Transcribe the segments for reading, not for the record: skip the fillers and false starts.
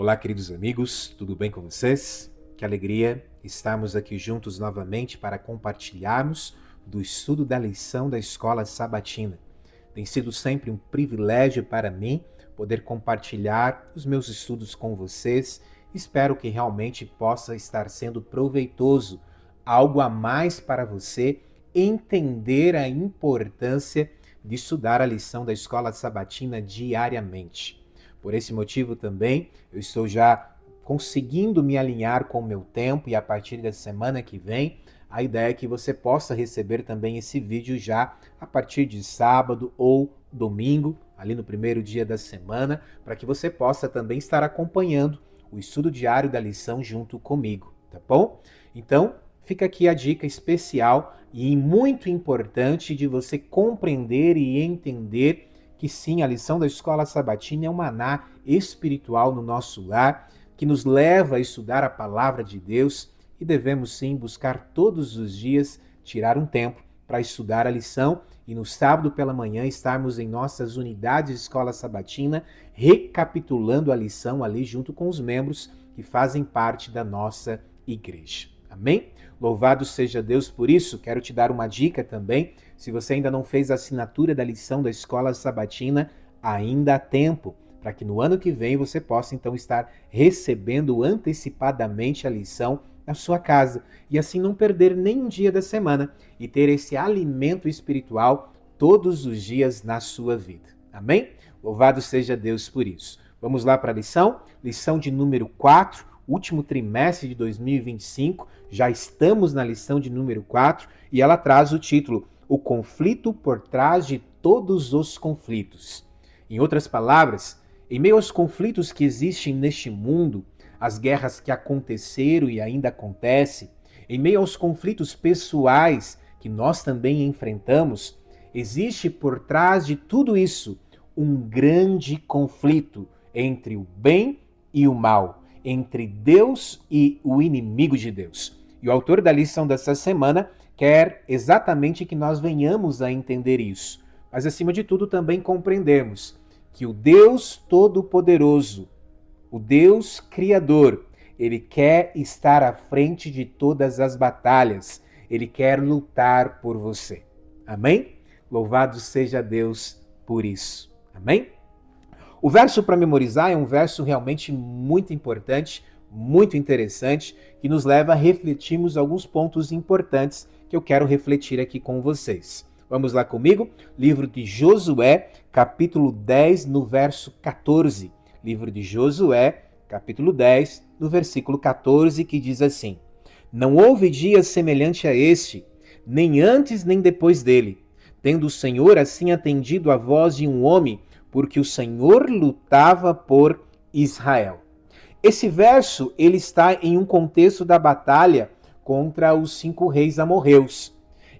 Olá, queridos amigos, tudo bem com vocês? Que alegria estarmos aqui juntos novamente para compartilharmos do estudo da lição da Escola Sabatina. Tem sido sempre um privilégio para mim poder compartilhar os meus estudos com vocês. Espero que realmente possa estar sendo proveitoso, algo a mais para você entender a importância de estudar a lição da Escola Sabatina diariamente. Por esse motivo também, eu estou já conseguindo me alinhar com o meu tempo e a partir da semana que vem, a ideia é que você possa receber também esse vídeo já a partir de sábado ou domingo, ali no primeiro dia da semana, para que você possa também estar acompanhando o estudo diário da lição junto comigo, tá bom? Então, fica aqui a dica especial e muito importante de você compreender e entender que sim, a lição da Escola Sabatina é um maná espiritual no nosso lar, que nos leva a estudar a palavra de Deus e devemos sim buscar todos os dias tirar um tempo para estudar a lição e no sábado pela manhã estarmos em nossas unidades de Escola Sabatina recapitulando a lição ali junto com os membros que fazem parte da nossa igreja. Amém? Louvado seja Deus por isso. Quero te dar uma dica também. Se você ainda não fez a assinatura da lição da Escola Sabatina, ainda há tempo, para que no ano que vem você possa então estar recebendo antecipadamente a lição na sua casa e assim não perder nenhum dia da semana e ter esse alimento espiritual todos os dias na sua vida. Amém? Louvado seja Deus por isso. Vamos lá para a lição de número 4, último trimestre de 2025, já estamos na lição de número 4 e ela traz o título O conflito por trás de todos os conflitos. Em outras palavras, em meio aos conflitos que existem neste mundo, as guerras que aconteceram e ainda acontecem, em meio aos conflitos pessoais que nós também enfrentamos, existe por trás de tudo isso um grande conflito entre o bem e o mal, entre Deus e o inimigo de Deus. E o autor da lição dessa semana quer exatamente que nós venhamos a entender isso. Mas, acima de tudo, também compreendermos que o Deus Todo-Poderoso, o Deus Criador, ele quer estar à frente de todas as batalhas. Ele quer lutar por você. Amém? Louvado seja Deus por isso. Amém? O verso para memorizar é um verso realmente muito importante, muito interessante, que nos leva a refletirmos alguns pontos importantes que eu quero refletir aqui com vocês. Vamos lá comigo? Livro de Josué, capítulo 10, no verso 14. Livro de Josué, capítulo 10, no versículo 14, que diz assim: Não houve dia semelhante a este, nem antes nem depois dele, tendo o Senhor assim atendido a voz de um homem, porque o Senhor lutava por Israel. Esse verso ele está em um contexto da batalha contra os 5 reis amorreus.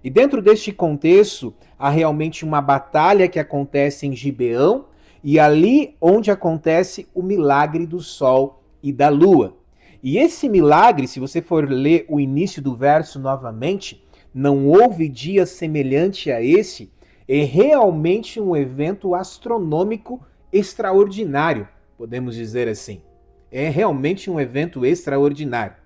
E dentro deste contexto, há realmente uma batalha que acontece em Gibeão, e ali onde acontece o milagre do sol e da lua. E esse milagre, se você for ler o início do verso novamente, não houve dia semelhante a esse, é realmente um evento astronômico extraordinário, podemos dizer assim. É realmente um evento extraordinário.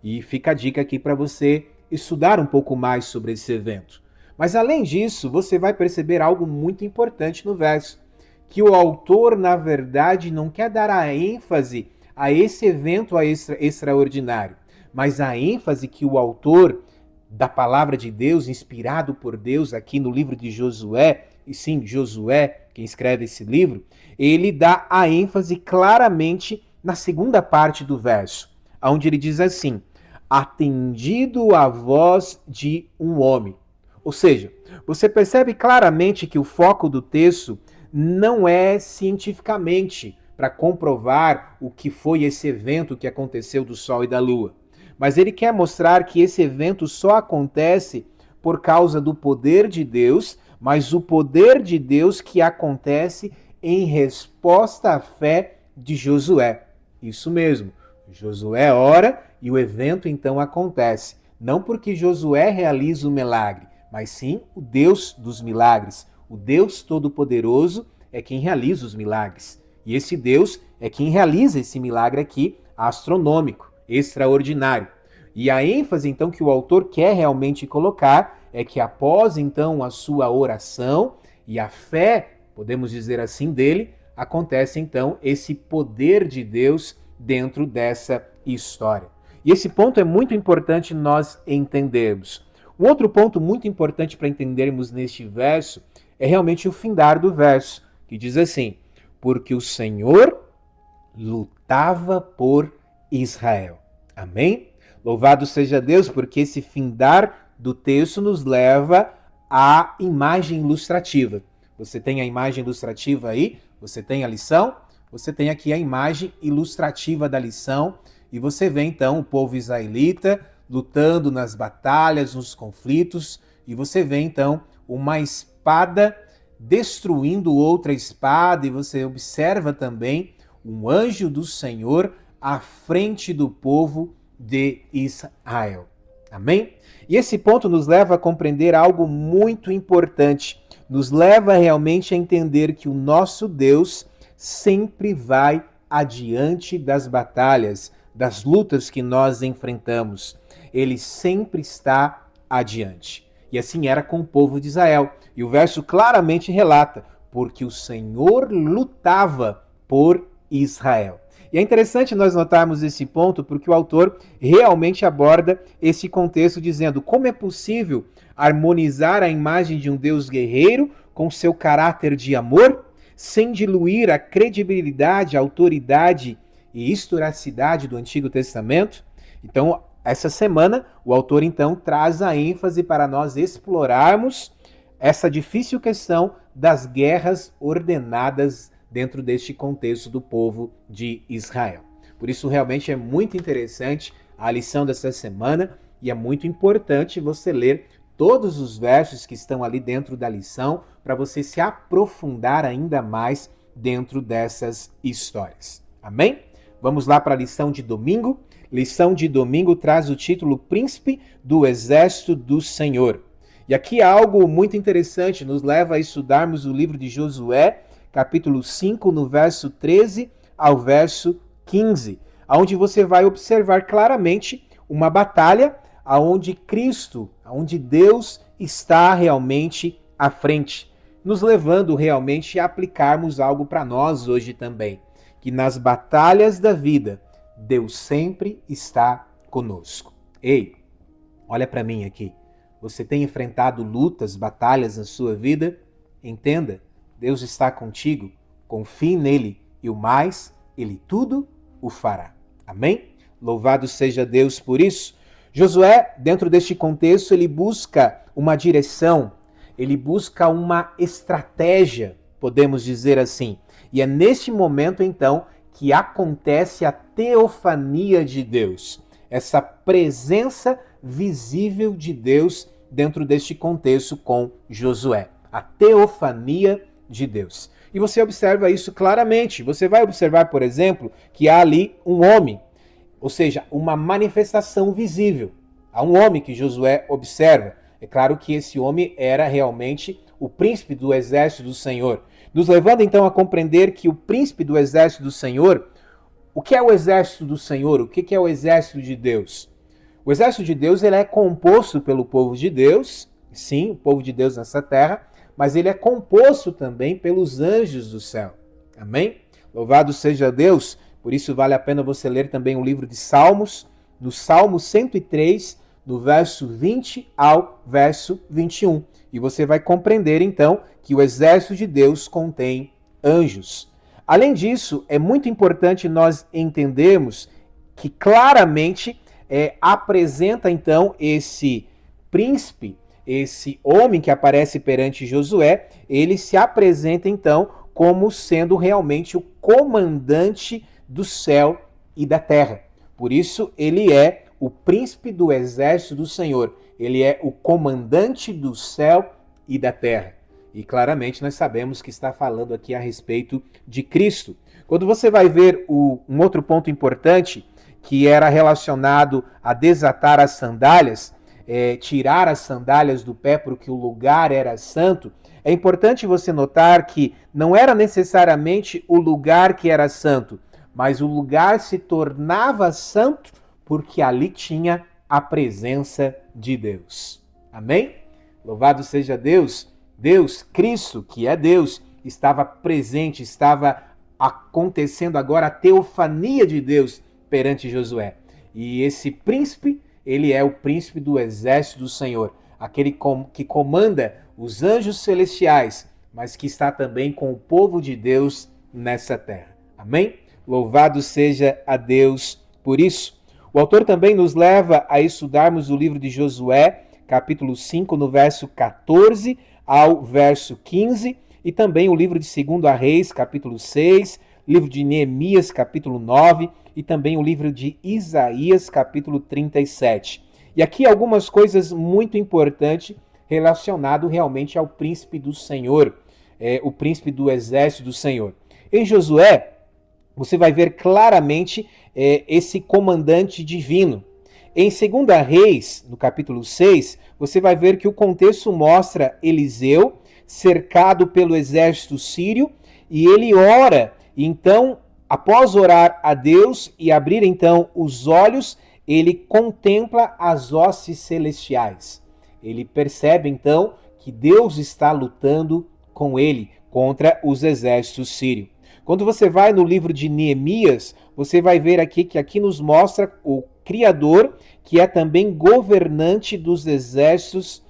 E fica a dica aqui para você estudar um pouco mais sobre esse evento. Mas além disso, você vai perceber algo muito importante no verso, que o autor, na verdade, não quer dar a ênfase a esse evento extraordinário, mas a ênfase que o autor da palavra de Deus, inspirado por Deus aqui no livro de Josué, e sim, Josué, quem escreve esse livro, ele dá a ênfase claramente na segunda parte do verso, onde ele diz assim: atendido a voz de um homem. Ou seja, você percebe claramente que o foco do texto não é cientificamente para comprovar o que foi esse evento que aconteceu do Sol e da Lua. Mas ele quer mostrar que esse evento só acontece por causa do poder de Deus, mas o poder de Deus que acontece em resposta à fé de Josué. Isso mesmo, Josué ora e o evento então acontece. Não porque Josué realiza o milagre, mas sim o Deus dos milagres. O Deus Todo-Poderoso é quem realiza os milagres. E esse Deus é quem realiza esse milagre aqui, astronômico, extraordinário. E a ênfase, então, que o autor quer realmente colocar é que após, então, a sua oração e a fé, podemos dizer assim, dele, acontece, então, esse poder de Deus dentro dessa história. E esse ponto é muito importante nós entendermos. Um outro ponto muito importante para entendermos neste verso é realmente o findar do verso, que diz assim: porque o Senhor lutava por Israel. Amém? Louvado seja Deus, porque esse findar do texto nos leva à imagem ilustrativa. Você tem a imagem ilustrativa aí? Você tem a lição? Você tem aqui a imagem ilustrativa da lição e você vê então o povo israelita lutando nas batalhas, nos conflitos, e você vê então uma espada destruindo outra espada, e você observa também um anjo do Senhor à frente do povo de Israel. Amém? E esse ponto nos leva a compreender algo muito importante. Nos leva realmente a entender que o nosso Deus sempre vai adiante das batalhas, das lutas que nós enfrentamos. Ele sempre está adiante. E assim era com o povo de Israel. E o verso claramente relata: porque o Senhor lutava por Israel. E é interessante nós notarmos esse ponto porque o autor realmente aborda esse contexto dizendo como é possível harmonizar a imagem de um Deus guerreiro com seu caráter de amor, sem diluir a credibilidade, a autoridade e historicidade do Antigo Testamento. Então, essa semana, o autor então traz a ênfase para nós explorarmos essa difícil questão das guerras ordenadas dentro deste contexto do povo de Israel. Por isso, realmente é muito interessante a lição dessa semana e é muito importante você ler todos os versos que estão ali dentro da lição para você se aprofundar ainda mais dentro dessas histórias. Amém? Vamos lá para a lição de domingo. Lição de domingo traz o título Príncipe do Exército do Senhor. E aqui algo muito interessante nos leva a estudarmos o livro de Josué, capítulo 5, no verso 13 ao verso 15, onde você vai observar claramente uma batalha onde Cristo, onde Deus está realmente à frente, nos levando realmente a aplicarmos algo para nós hoje também, que nas batalhas da vida, Deus sempre está conosco. Ei, olha para mim aqui. Você tem enfrentado lutas, batalhas na sua vida? Entenda, Deus está contigo, confie nele e o mais, ele tudo o fará. Amém? Louvado seja Deus por isso. Josué, dentro deste contexto, ele busca uma direção, ele busca uma estratégia, podemos dizer assim. E é neste momento, então, que acontece a teofania de Deus, essa presença visível de Deus dentro deste contexto com Josué, a teofania de Deus. E você observa isso claramente. Você vai observar, por exemplo, que há ali um homem, ou seja, uma manifestação visível. Há um homem que Josué observa. É claro que esse homem era realmente o príncipe do exército do Senhor. Nos levando então a compreender que o príncipe do exército do Senhor, o que é o exército do Senhor? O que é o exército de Deus? O exército de Deus ele é composto pelo povo de Deus, sim, o povo de Deus nessa terra, mas ele é composto também pelos anjos do céu. Amém? Louvado seja Deus. Por isso vale a pena você ler também o livro de Salmos, no Salmo 103, do verso 20 ao verso 21. E você vai compreender então que o exército de Deus contém anjos. Além disso, é muito importante nós entendermos que claramente apresenta então esse príncipe, esse homem que aparece perante Josué, ele se apresenta então como sendo realmente o comandante do céu e da terra. Por isso, ele é o príncipe do exército do Senhor. Ele é o comandante do céu e da terra. E claramente nós sabemos que está falando aqui a respeito de Cristo. Quando você vai ver um outro ponto importante, que era relacionado a desatar as sandálias, tirar as sandálias do pé porque o lugar era santo, É importante você notar que não era necessariamente o lugar que era santo, mas o lugar se tornava santo porque ali tinha a presença de Deus. Amém? Louvado seja Deus. Deus, Cristo, que é Deus, estava presente, estava acontecendo agora a teofania de Deus perante Josué. E esse príncipe, ele é o príncipe do exército do Senhor, aquele que comanda os anjos celestiais, mas que está também com o povo de Deus nessa terra. Amém? Louvado seja a Deus por isso. O autor também nos leva a estudarmos o livro de Josué, capítulo 5, no verso 14 ao verso 15, e também o livro de 2 Reis, capítulo 6, livro de Neemias, capítulo 9, e também o livro de Isaías, capítulo 37. E aqui algumas coisas muito importantes relacionado realmente ao príncipe do Senhor, o príncipe do exército do Senhor. Em Josué, você vai ver claramente esse comandante divino. Em 2 Reis, no capítulo 6, você vai ver que o contexto mostra Eliseu cercado pelo exército sírio e ele ora. E então, após orar a Deus e abrir então os olhos, ele contempla as hostes celestiais. Ele percebe então que Deus está lutando com ele contra os exércitos sírios. Quando você vai no livro de Neemias, você vai ver aqui que aqui nos mostra o Criador, que é também governante dos exércitos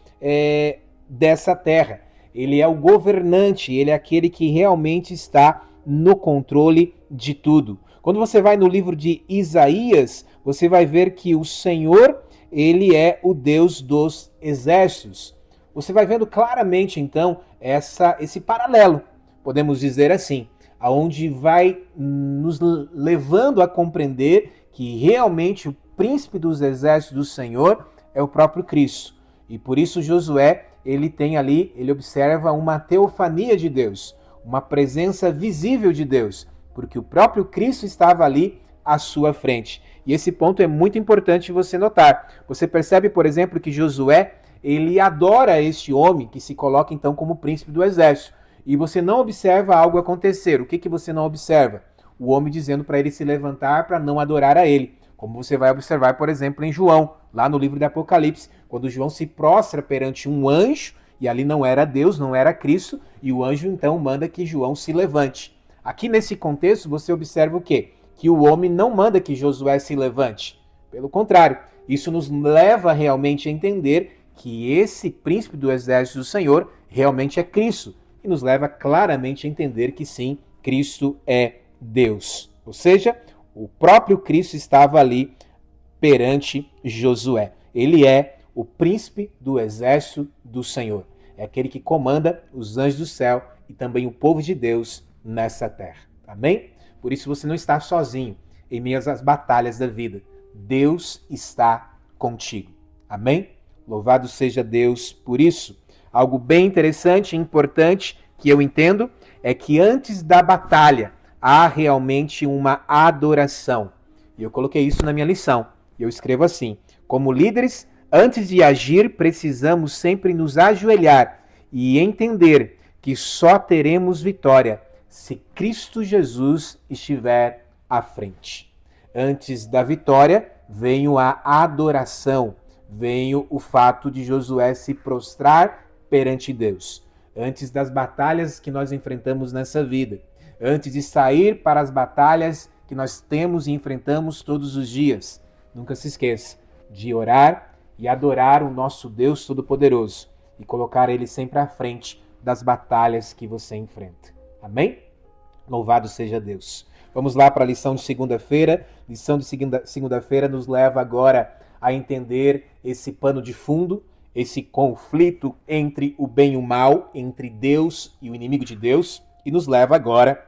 dessa terra. Ele é o governante, ele é aquele que realmente está no controle de tudo. Quando você vai no livro de Isaías, você vai ver que o Senhor, ele é o Deus dos exércitos. Você vai vendo claramente, então, esse paralelo, podemos dizer assim, aonde vai nos levando a compreender que realmente o príncipe dos exércitos do Senhor é o próprio Cristo. E por isso Josué, ele tem ali, ele observa uma teofania de Deus, uma presença visível de Deus, porque o próprio Cristo estava ali à sua frente. E esse ponto é muito importante você notar. Você percebe, por exemplo, que Josué, ele adora este homem que se coloca então como príncipe do exército. E você não observa algo acontecer. O que você não observa? O homem dizendo para ele se levantar para não adorar a ele. Como você vai observar, por exemplo, em João, lá no livro do Apocalipse, quando João se prostra perante um anjo, e ali não era Deus, não era Cristo, e o anjo então manda que João se levante. Aqui nesse contexto você observa o quê? Que o homem não manda que Josué se levante. Pelo contrário, isso nos leva realmente a entender que esse príncipe do exército do Senhor realmente é Cristo. E nos leva claramente a entender que sim, Cristo é Deus. Ou seja, o próprio Cristo estava ali perante Josué. Ele é o príncipe do exército do Senhor. É aquele que comanda os anjos do céu e também o povo de Deus nessa terra. Amém? Por isso você não está sozinho em meio às batalhas da vida. Deus está contigo. Amém? Louvado seja Deus por isso. Algo bem interessante e importante que eu entendo é que antes da batalha há realmente uma adoração. E eu coloquei isso na minha lição. Eu escrevo assim: como líderes, antes de agir, precisamos sempre nos ajoelhar e entender que só teremos vitória se Cristo Jesus estiver à frente. Antes da vitória, veio a adoração, veio o fato de Josué se prostrar perante Deus. Antes das batalhas que nós enfrentamos nessa vida, antes de sair para as batalhas que nós temos e enfrentamos todos os dias, nunca se esqueça de orar e adorar o nosso Deus Todo-Poderoso e colocar Ele sempre à frente das batalhas que você enfrenta. Amém? Louvado seja Deus. Vamos lá para a lição de segunda-feira. Lição de segunda-feira nos leva agora a entender esse pano de fundo, esse conflito entre o bem e o mal, entre Deus e o inimigo de Deus, e nos leva agora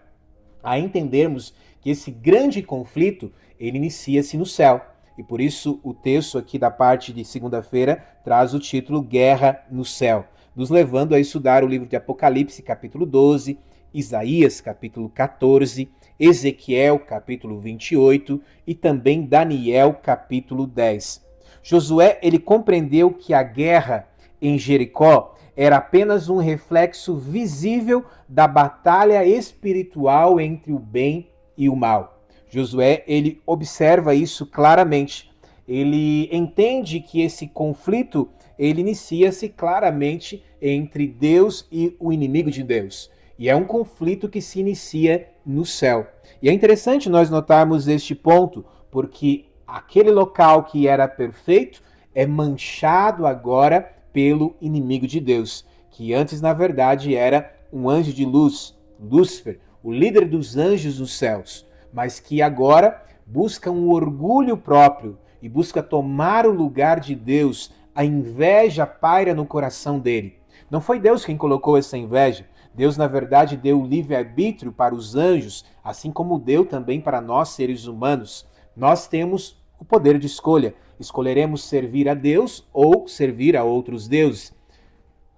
a entendermos que esse grande conflito, ele inicia-se no céu. E por isso o texto aqui da parte de segunda-feira traz o título Guerra no Céu, nos levando a estudar o livro de Apocalipse, capítulo 12, Isaías, capítulo 14, Ezequiel, capítulo 28 e também Daniel, capítulo 10. Josué, ele compreendeu que a guerra, em Jericó era apenas um reflexo visível da batalha espiritual entre o bem e o mal. Josué, ele observa isso claramente. Ele entende que esse conflito, ele inicia-se claramente entre Deus e o inimigo de Deus. E é um conflito que se inicia no céu. E é interessante nós notarmos este ponto, porque aquele local que era perfeito é manchado agora pelo inimigo de Deus, que antes, na verdade, era um anjo de luz, Lúcifer, o líder dos anjos dos céus, mas que agora busca um orgulho próprio e busca tomar o lugar de Deus. A inveja paira no coração dele. Não foi Deus quem colocou essa inveja. Deus, na verdade, deu o livre-arbítrio para os anjos, assim como deu também para nós, seres humanos. Nós temos o poder de escolha. Escolheremos servir a Deus ou servir a outros deuses.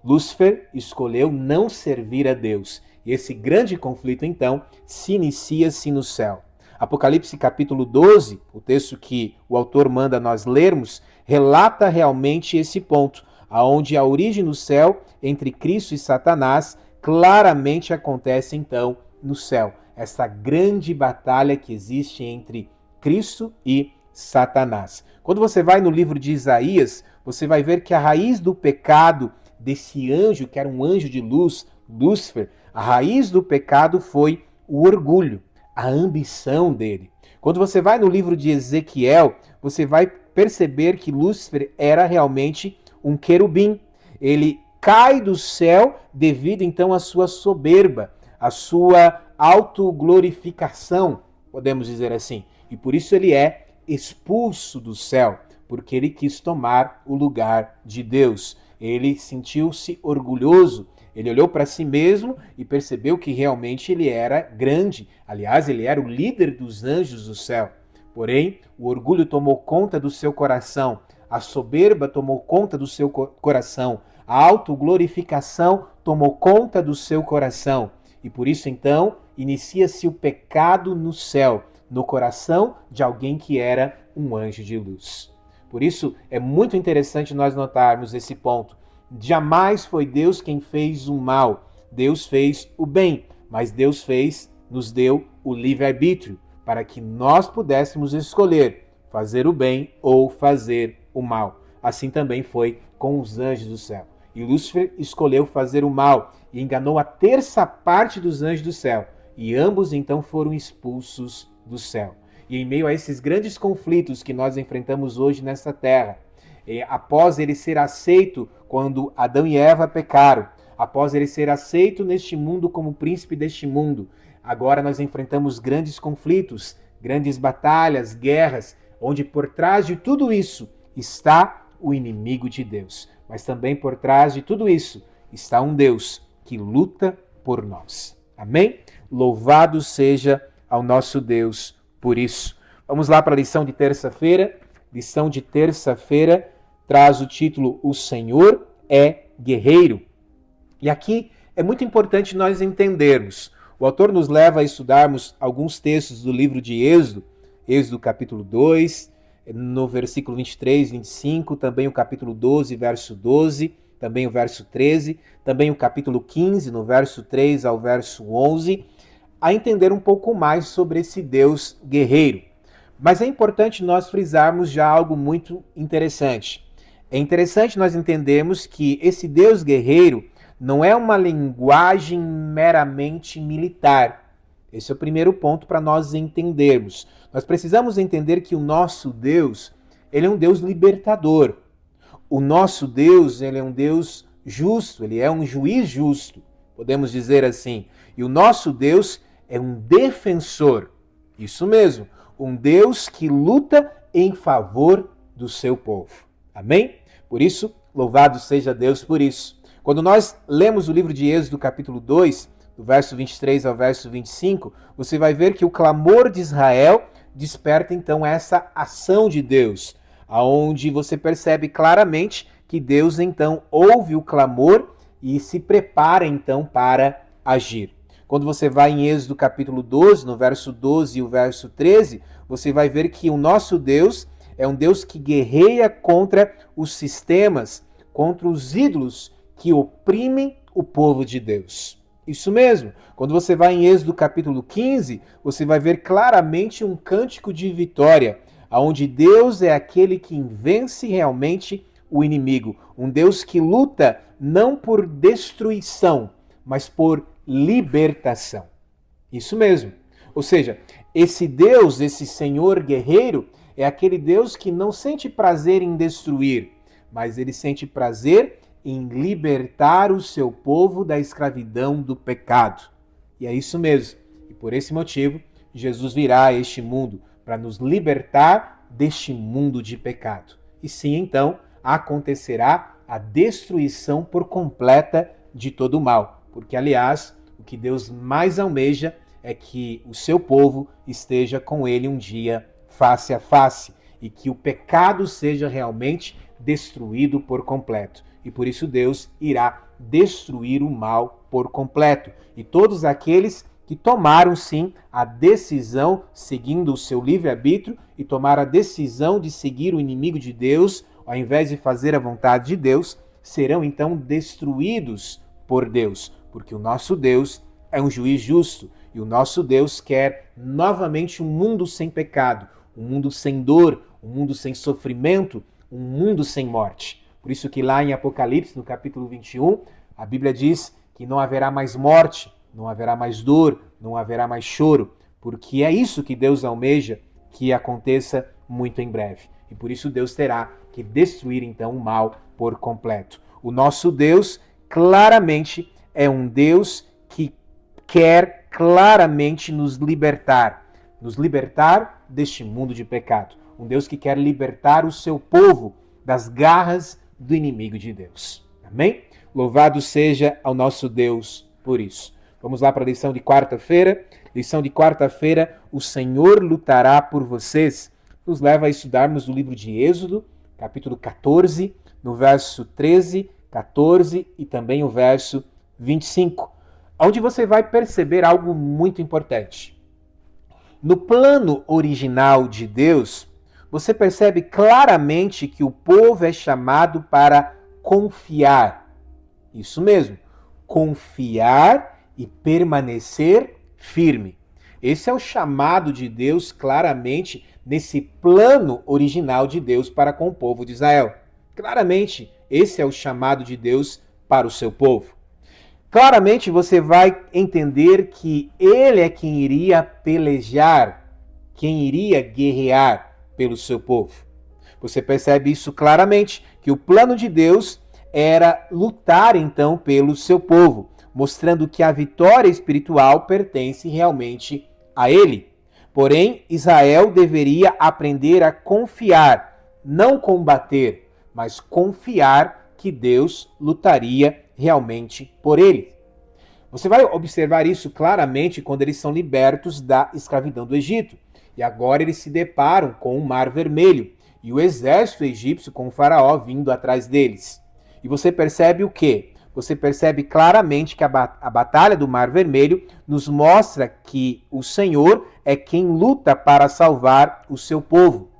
Lúcifer escolheu não servir a Deus. E esse grande conflito, então, se inicia-se no céu. Apocalipse capítulo 12, o texto que o autor manda nós lermos, relata realmente esse ponto, aonde a origem no céu entre Cristo e Satanás claramente acontece então no céu. Essa grande batalha que existe entre Cristo e Satanás. Quando você vai no livro de Isaías, você vai ver que a raiz do pecado desse anjo, que era um anjo de luz, Lúcifer, a raiz do pecado foi o orgulho, a ambição dele. Quando você vai no livro de Ezequiel, você vai perceber que Lúcifer era realmente um querubim. Ele cai do céu devido então à sua soberba, à sua autoglorificação, podemos dizer assim. E por isso ele é expulso do céu, porque ele quis tomar o lugar de Deus. Ele sentiu-se orgulhoso, ele olhou para si mesmo e percebeu que realmente ele era grande. Aliás, ele era o líder dos anjos do céu. Porém, o orgulho tomou conta do seu coração, a soberba tomou conta do seu coração, a autoglorificação tomou conta do seu coração. E por isso, então, inicia-se o pecado no céu, no coração de alguém que era um anjo de luz. Por isso, é muito interessante nós notarmos esse ponto. Jamais foi Deus quem fez o mal. Deus fez o bem, mas Deus nos deu o livre-arbítrio para que nós pudéssemos escolher fazer o bem ou fazer o mal. Assim também foi com os anjos do céu. E Lúcifer escolheu fazer o mal e enganou a terça parte dos anjos do céu. E ambos então foram expulsos do céu. E em meio a esses grandes conflitos que nós enfrentamos hoje nesta terra, após ele ser aceito quando Adão e Eva pecaram, após ele ser aceito neste mundo como príncipe deste mundo, agora nós enfrentamos grandes conflitos, grandes batalhas, guerras, onde por trás de tudo isso está o inimigo de Deus. Mas também por trás de tudo isso está um Deus que luta por nós. Amém? Louvado seja ao nosso Deus por isso. Vamos lá para a lição de terça-feira. Lição de terça-feira traz o título O Senhor é Guerreiro. E aqui é muito importante nós entendermos. O autor nos leva a estudarmos alguns textos do livro de Êxodo, Êxodo capítulo 2, no versículo 23, 25, também o capítulo 12, verso 12, também o verso 13, também o capítulo 15, no verso 3 ao verso 11, a entender um pouco mais sobre esse Deus guerreiro. Mas é importante nós frisarmos já algo muito interessante. É interessante nós entendermos que esse Deus guerreiro não é uma linguagem meramente militar. Esse é o primeiro ponto para nós entendermos. Nós precisamos entender que o nosso Deus, ele é um Deus libertador. O nosso Deus, ele é um Deus justo, ele é um juiz justo, podemos dizer assim. E o nosso Deus é um defensor. Isso mesmo, um Deus que luta em favor do seu povo. Amém? Por isso, louvado seja Deus por isso. Quando nós lemos o livro de Êxodo, capítulo 2, do verso 23 ao verso 25, você vai ver que o clamor de Israel desperta então essa ação de Deus, aonde você percebe claramente que Deus então ouve o clamor e se prepara então para agir. Quando você vai em Êxodo capítulo 12, no verso 12 e o verso 13, você vai ver que o nosso Deus é um Deus que guerreia contra os sistemas, contra os ídolos que oprimem o povo de Deus. Isso mesmo. Quando você vai em Êxodo capítulo 15, você vai ver claramente um cântico de vitória, onde Deus é aquele que vence realmente o inimigo. Um Deus que luta não por destruição, mas por libertação. Isso mesmo. Ou seja, esse Deus, esse Senhor guerreiro, é aquele Deus que não sente prazer em destruir, mas ele sente prazer em libertar o seu povo da escravidão do pecado. E é isso mesmo. E por esse motivo, Jesus virá a este mundo para nos libertar deste mundo de pecado. E sim, então, acontecerá a destruição por completa de todo o mal. Porque, aliás, o que Deus mais almeja é que o seu povo esteja com ele um dia face a face e que o pecado seja realmente destruído por completo. E por isso Deus irá destruir o mal por completo. E todos aqueles que tomaram, sim, a decisão, seguindo o seu livre-arbítrio, e tomaram a decisão de seguir o inimigo de Deus, ao invés de fazer a vontade de Deus, serão então destruídos por Deus. Porque o nosso Deus é um juiz justo. E o nosso Deus quer novamente um mundo sem pecado, um mundo sem dor, um mundo sem sofrimento, um mundo sem morte. Por isso que lá em Apocalipse, no capítulo 21, a Bíblia diz que não haverá mais morte, não haverá mais dor, não haverá mais choro, porque é isso que Deus almeja que aconteça muito em breve. E por isso Deus terá que destruir então o mal por completo. O nosso Deus claramente é um Deus que quer claramente nos libertar deste mundo de pecado. Um Deus que quer libertar o seu povo das garras do inimigo de Deus. Amém? Louvado seja ao nosso Deus por isso. Vamos lá para a lição de quarta-feira. Lição de quarta-feira, o Senhor lutará por vocês. Nos leva a estudarmos o livro de Êxodo, capítulo 14, no verso 13, 14 e também o verso 25, onde você vai perceber algo muito importante. No plano original de Deus, você percebe claramente que o povo é chamado para confiar. Isso mesmo, confiar e permanecer firme. Esse é o chamado de Deus claramente nesse plano original de Deus para com o povo de Israel. Claramente, esse é o chamado de Deus para o seu povo. Claramente você vai entender que ele é quem iria pelejar, quem iria guerrear pelo seu povo. Você percebe isso claramente, que o plano de Deus era lutar então pelo seu povo, mostrando que a vitória espiritual pertence realmente a ele. Porém, Israel deveria aprender a confiar, não combater, mas confiar que Deus lutaria realmente por ele. Você vai observar isso claramente quando eles são libertos da escravidão do Egito. E agora eles se deparam com o Mar Vermelho e o exército egípcio com o faraó vindo atrás deles. E você percebe o quê? Você percebe claramente que a batalha do Mar Vermelho nos mostra que o Senhor é quem luta para salvar o seu povo.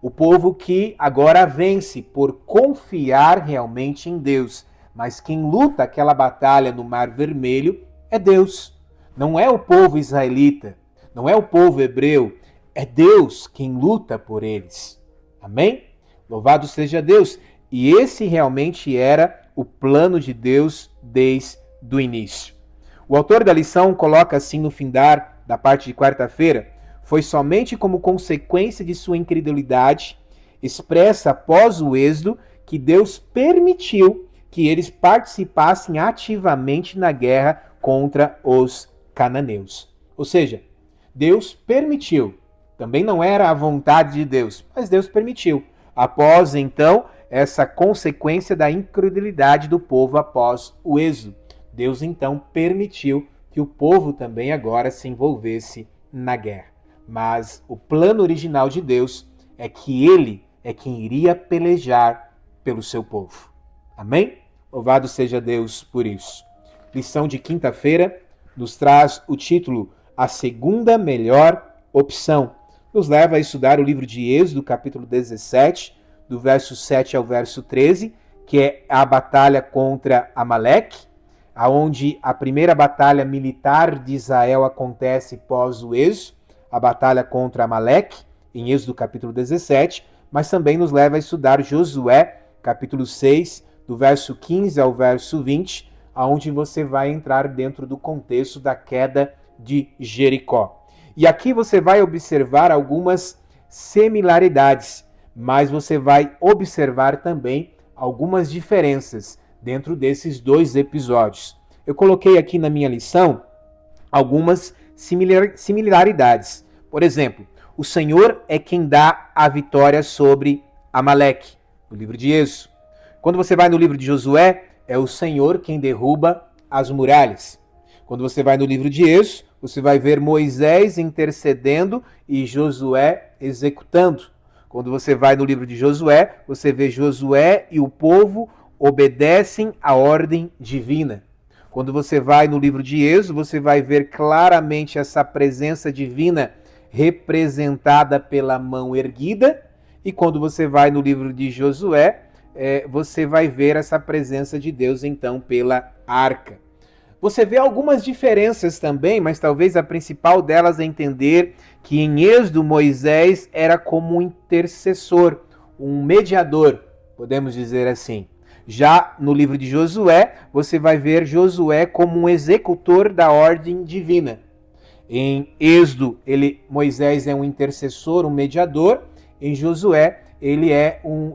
O povo que agora vence por confiar realmente em Deus. Mas quem luta aquela batalha no Mar Vermelho é Deus. Não é o povo israelita, não é o povo hebreu, é Deus quem luta por eles. Amém? Louvado seja Deus. E esse realmente era o plano de Deus desde o início. O autor da lição coloca assim no findar da parte de quarta-feira: foi somente como consequência de sua incredulidade, expressa após o êxodo, que Deus permitiu que eles participassem ativamente na guerra contra os cananeus. Ou seja, Deus permitiu. Também não era a vontade de Deus, mas Deus permitiu. Após, então, essa consequência da incredulidade do povo após o êxodo, Deus, então, permitiu que o povo também agora se envolvesse na guerra. Mas o plano original de Deus é que ele é quem iria pelejar pelo seu povo. Amém? Louvado seja Deus por isso. Lição de quinta-feira nos traz o título A Segunda Melhor Opção. Nos leva a estudar o livro de Êxodo, capítulo 17, do verso 7 ao verso 13, que é a batalha contra Amaleque, aonde a primeira batalha militar de Israel acontece pós o êxodo, a batalha contra Amaleque, em Êxodo capítulo 17, mas também nos leva a estudar Josué, capítulo 6, do verso 15 ao verso 20, aonde você vai entrar dentro do contexto da queda de Jericó. E aqui você vai observar algumas similaridades, mas você vai observar também algumas diferenças dentro desses dois episódios. Eu coloquei aqui na minha lição algumas similaridades. Por exemplo, o Senhor é quem dá a vitória sobre Amaleque, no livro de Êxodo. Quando você vai no livro de Josué, é o Senhor quem derruba as muralhas. Quando você vai no livro de Êxodo, você vai ver Moisés intercedendo e Josué executando. Quando você vai no livro de Josué, você vê Josué e o povo obedecem à ordem divina. Quando você vai no livro de Êxodo, você vai ver claramente essa presença divina representada pela mão erguida. E quando você vai no livro de Josué, você vai ver essa presença de Deus, então, pela arca. Você vê algumas diferenças também, mas talvez a principal delas é entender que em Êxodo Moisés era como um intercessor, um mediador, podemos dizer assim. Já no livro de Josué, você vai ver Josué como um executor da ordem divina. Em Êxodo, Moisés é um intercessor, um mediador. Em Josué,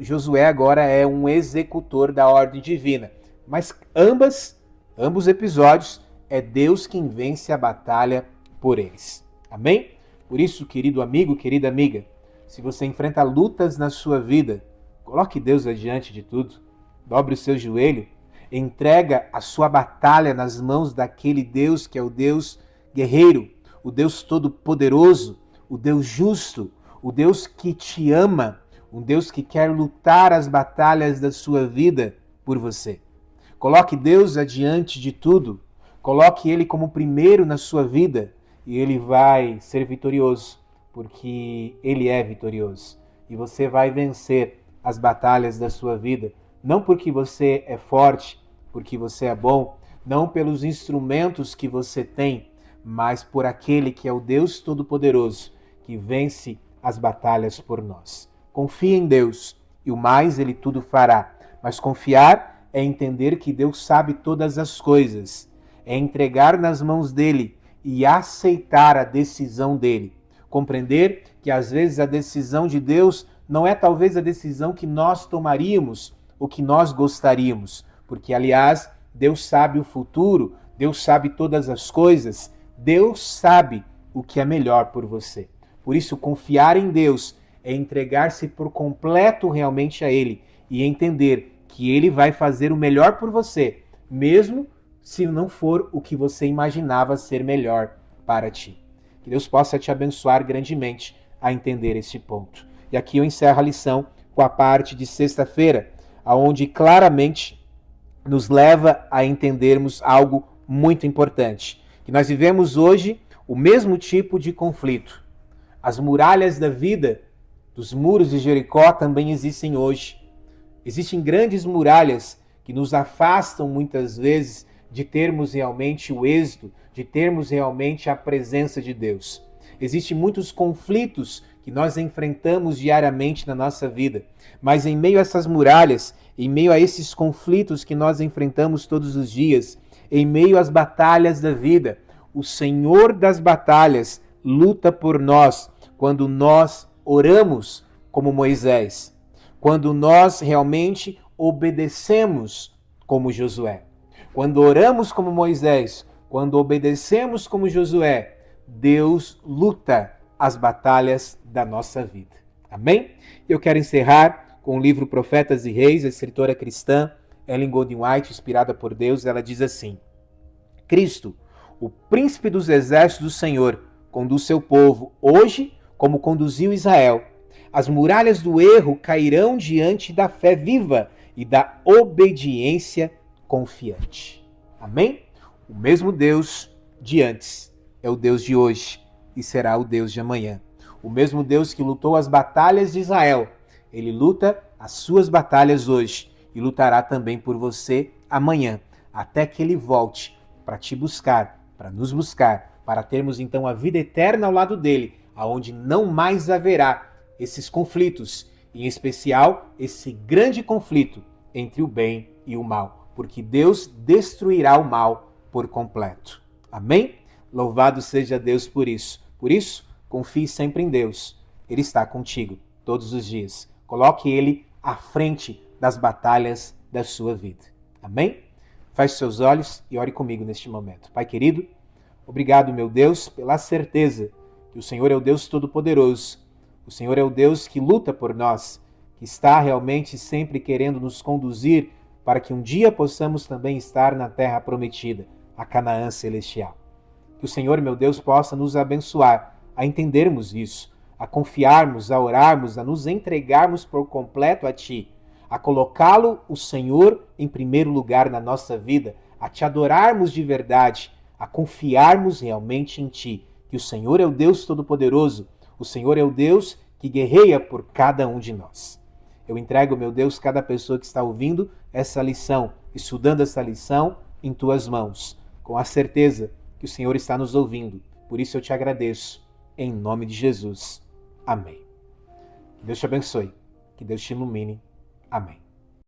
Josué agora é um executor da ordem divina. Mas ambos episódios é Deus quem vence a batalha por eles. Amém? Por isso, querido amigo, querida amiga, se você enfrenta lutas na sua vida, coloque Deus adiante de tudo. Dobre o seu joelho, entrega a sua batalha nas mãos daquele Deus que é o Deus guerreiro, o Deus todo-poderoso, o Deus justo, o Deus que te ama, um Deus que quer lutar as batalhas da sua vida por você. Coloque Deus adiante de tudo, coloque Ele como primeiro na sua vida e Ele vai ser vitorioso, porque Ele é vitorioso. E você vai vencer as batalhas da sua vida, não porque você é forte, porque você é bom, não pelos instrumentos que você tem, mas por aquele que é o Deus Todo-Poderoso, que vence as batalhas por nós. Confie em Deus e o mais Ele tudo fará. Mas confiar é entender que Deus sabe todas as coisas, é entregar nas mãos dEle e aceitar a decisão dEle. Compreender que às vezes a decisão de Deus não é talvez a decisão que nós tomaríamos, o que nós gostaríamos, porque, aliás, Deus sabe o futuro, Deus sabe todas as coisas, Deus sabe o que é melhor por você. Por isso, confiar em Deus é entregar-se por completo realmente a Ele e entender que Ele vai fazer o melhor por você, mesmo se não for o que você imaginava ser melhor para ti. Que Deus possa te abençoar grandemente a entender este ponto. E aqui eu encerro a lição com a parte de sexta-feira, onde claramente nos leva a entendermos algo muito importante. Que nós vivemos hoje o mesmo tipo de conflito. As muralhas da vida, dos muros de Jericó, também existem hoje. Existem grandes muralhas que nos afastam muitas vezes de termos realmente o êxito, de termos realmente a presença de Deus. Existem muitos conflitos que nós enfrentamos diariamente na nossa vida, mas em meio a essas muralhas, em meio a esses conflitos que nós enfrentamos todos os dias, em meio às batalhas da vida, o Senhor das batalhas luta por nós quando nós oramos como Moisés, quando nós realmente obedecemos como Josué. Quando oramos como Moisés, quando obedecemos como Josué, Deus luta as batalhas da nossa vida. Amém? Eu quero encerrar com o livro Profetas e Reis, a escritora cristã Ellen Golding White, inspirada por Deus. Ela diz assim: Cristo, o príncipe dos exércitos do Senhor, conduz seu povo hoje como conduziu Israel. As muralhas do erro cairão diante da fé viva e da obediência confiante. Amém? O mesmo Deus de antes é o Deus de hoje e será o Deus de amanhã. O mesmo Deus que lutou as batalhas de Israel, ele luta as suas batalhas hoje. e lutará também por você amanhã, até que ele volte para te buscar, para nos buscar, para termos então a vida eterna ao lado dele, aonde não mais haverá esses conflitos, em especial esse grande conflito entre o bem e o mal, porque Deus destruirá o mal por completo. Amém? Louvado seja Deus por isso. Por isso, confie sempre em Deus. Ele está contigo todos os dias. Coloque ele à frente das batalhas da sua vida. Amém? Feche seus olhos e ore comigo neste momento. Pai querido, obrigado, meu Deus, pela certeza que o Senhor é o Deus Todo-Poderoso. O Senhor é o Deus que luta por nós, que está realmente sempre querendo nos conduzir para que um dia possamos também estar na terra prometida, a Canaã celestial. Que o Senhor, meu Deus, possa nos abençoar a entendermos isso, a confiarmos, a orarmos, a nos entregarmos por completo a Ti, a colocá-lo, o Senhor, em primeiro lugar na nossa vida, a Te adorarmos de verdade, a confiarmos realmente em Ti, que o Senhor é o Deus Todo-Poderoso, o Senhor é o Deus que guerreia por cada um de nós. Eu entrego, meu Deus, cada pessoa que está ouvindo essa lição, estudando essa lição, em Tuas mãos, com a certeza que o Senhor está nos ouvindo. Por isso eu te agradeço, em nome de Jesus. Amém. Que Deus te abençoe, que Deus te ilumine. Amém.